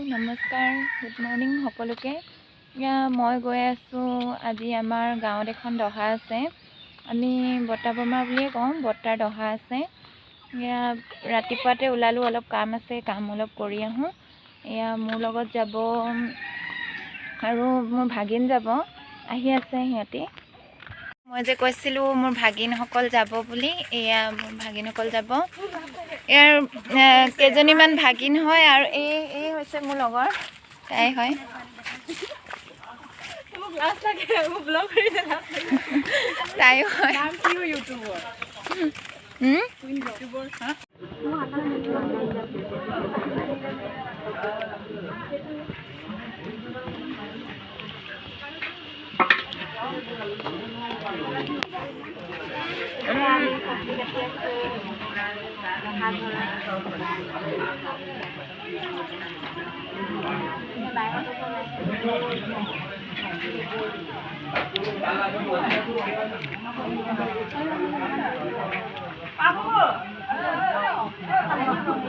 নমস্কাৰ, good morning সকলোকে। মই গৈ আছোঁ আজি আমাৰ গাঁৱত এখন দহা আছে। আমি বৰ্তা বৰমা বুলিয়ে কওঁ, বৰ্তাৰ দহা আছে। ৰাতিপুৱাতে ওলালোঁ, অলপ কাম আছে, কাম অলপ কৰি আহোঁ। মোৰ লগত যাব আৰু মোৰ ভাগিন যাব, আহি আছে সিহঁতি। মই যে কৈছিলোঁ মোৰ ভাগিনসকল যাব বুলি, মোৰ ভাগিনসকল যাব। ইয়াৰ কেইজনীমান ভাগিন হয় আৰু এই হৈছে মোৰ লগৰ, তাই হয়। তাই হয়।